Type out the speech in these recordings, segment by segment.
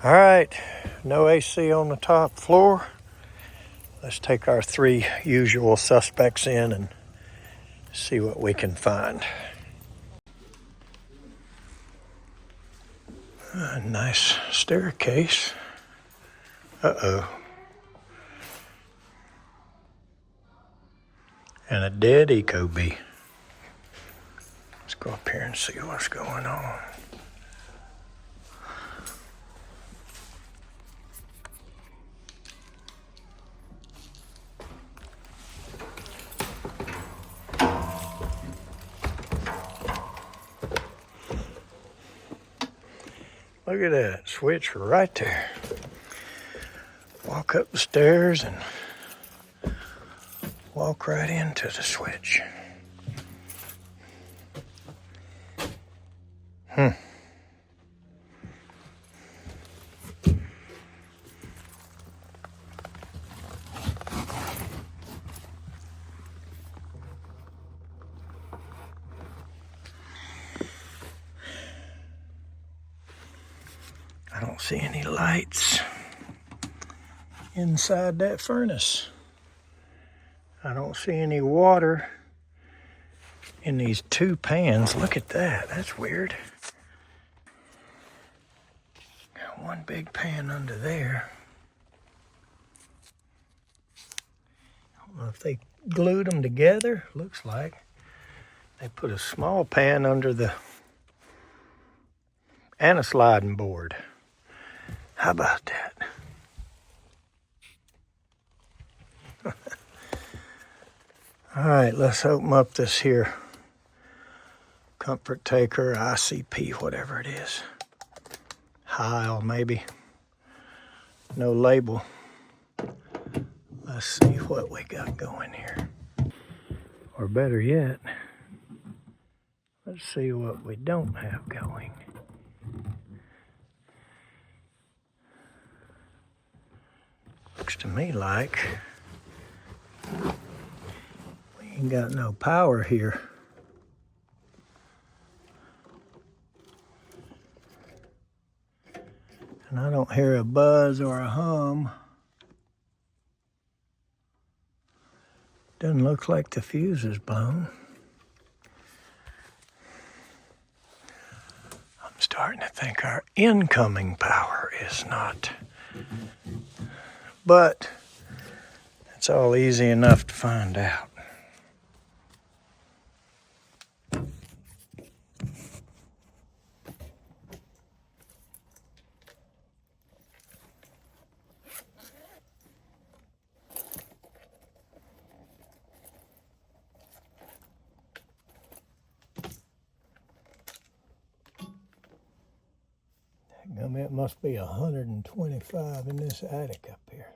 All right, no AC on the top floor. Let's take our three usual suspects in and see what we can find. A nice staircase. Uh-oh. And a dead ecobee. Let's go up here and see what's going on. Look at that switch right there. Walk up the stairs and walk right into the switch. I don't see any lights inside that furnace. I don't see any water in these two pans. Look at that. That's weird. Got one big pan under there. I don't know if they glued them together. Looks like they put a small pan under the and a sliding board. How about that? All right, let's open up this here comfort taker, ICP, whatever it is. Heil, maybe. No label. Let's see what we got going here. Or better yet, let's see what we don't have going. Looks to me like we ain't got no power here. And I don't hear a buzz or a hum. Doesn't look like the fuse is blown. I'm starting to think our incoming power is not. But it's all easy enough to find out. It must be 125 in this attic up here.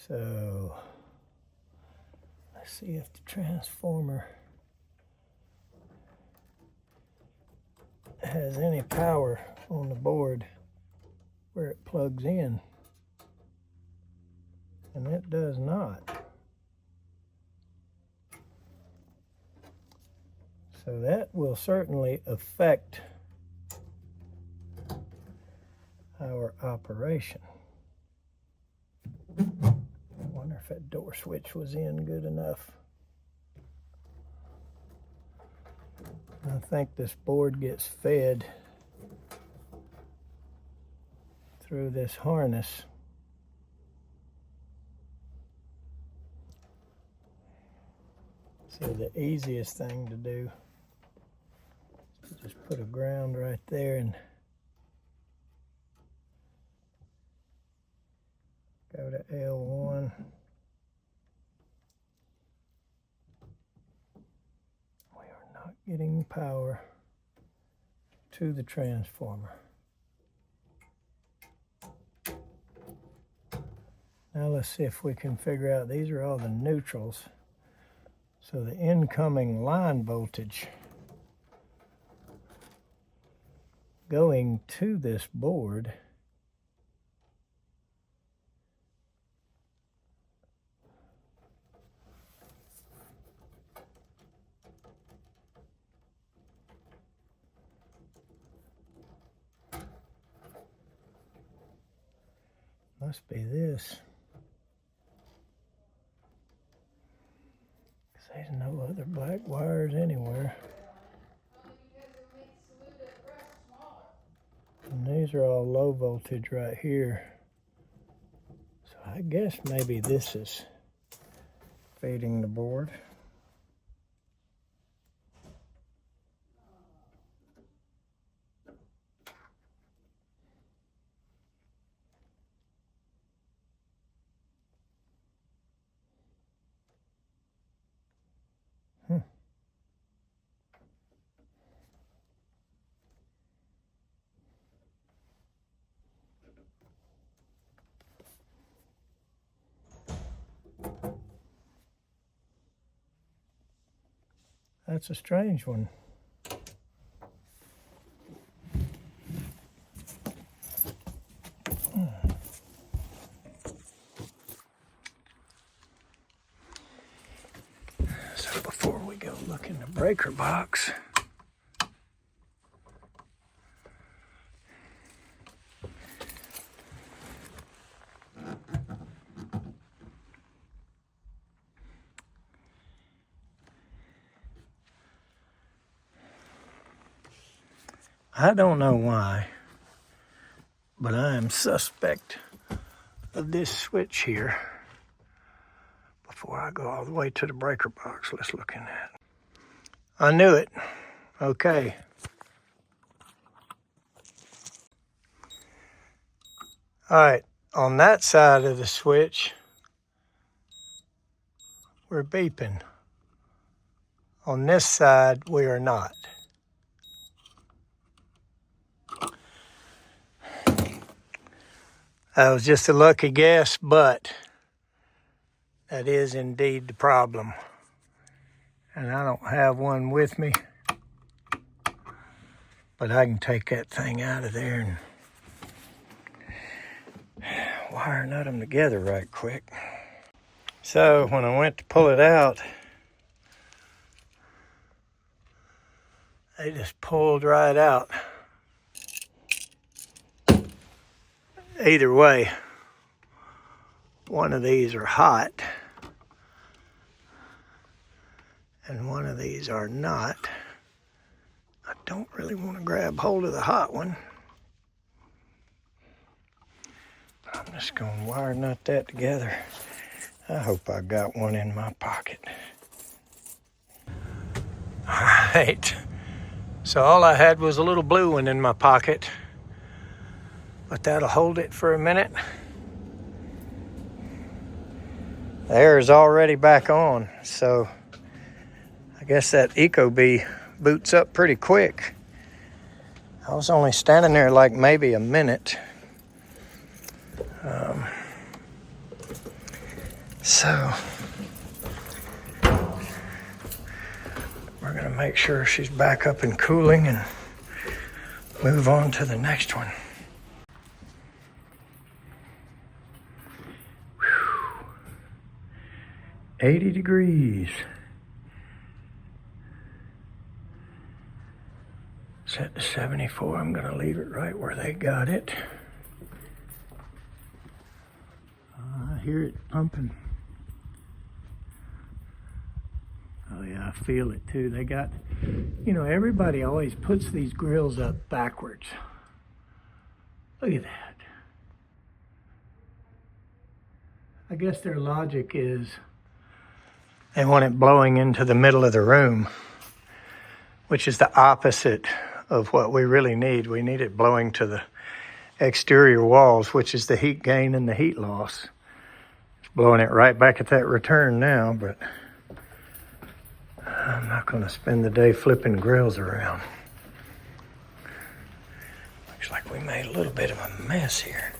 So let's see if the transformer has any power on the board where it plugs in, and it does not. So that will certainly affect our operation. I wonder if that door switch was in good enough. I think this board gets fed through this harness. So the easiest thing to do is just put a ground right there and go to L1. We are not getting power to the transformer. Now let's see if we can figure out, these are all the neutrals. So the incoming line voltage going to this board Must be this. 'Cause there's no other black wires anywhere. And these are all low voltage right here. So I guess maybe this is feeding the board. That's a strange one. So before we go look in the breaker box, I don't know why, but I am suspect of this switch here. Before I go all the way to the breaker box, let's look in that. I knew it. Okay. All right, on that side of the switch, we're beeping. On this side, we are not. That was just a lucky guess, but that is indeed the problem. And I don't have one with me, but I can take that thing out of there and wire nut them together right quick. So when I went to pull it out, they just pulled right out. Either way, one of these are hot and one of these are not. I don't really want to grab hold of the hot one, but I'm just going to wire nut that together. I hope I got one in my pocket. All right, so all I had was a little blue one in my pocket, but that'll hold it for a minute. The air is already back on, so I guess that Ecobee boots up pretty quick. I was only standing there like maybe a minute. So we're gonna make sure she's back up and cooling and move on to the next one. 80 degrees. Set to 74. I'm going to leave it right where they got it. I hear it pumping. Oh yeah, I feel it too. They got, you know, everybody always puts these grills up backwards. Look at that. I guess their logic is they want it blowing into the middle of the room, which is the opposite of what we really need. We need it blowing to the exterior walls, which is the heat gain and the heat loss. It's blowing it right back at that return now, but I'm not going to spend the day flipping grills around. Looks like we made a little bit of a mess here.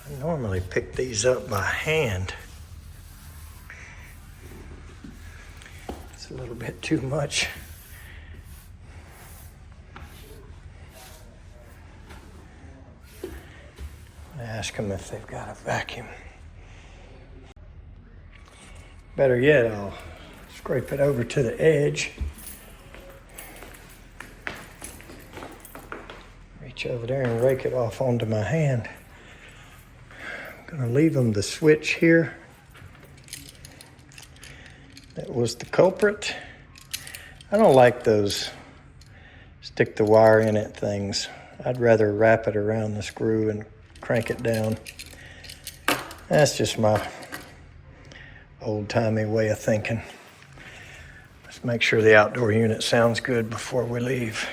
I normally pick these up by hand. It's a little bit too much. I ask them if they've got a vacuum. Better yet, I'll scrape it over to the edge. reach over there and rake it off onto my hand. I'm gonna leave them the switch here. That was the culprit. I don't like those stick the wire in it things. I'd rather wrap it around the screw and crank it down. That's just my old-timey way of thinking. Let's make sure the outdoor unit sounds good before we leave.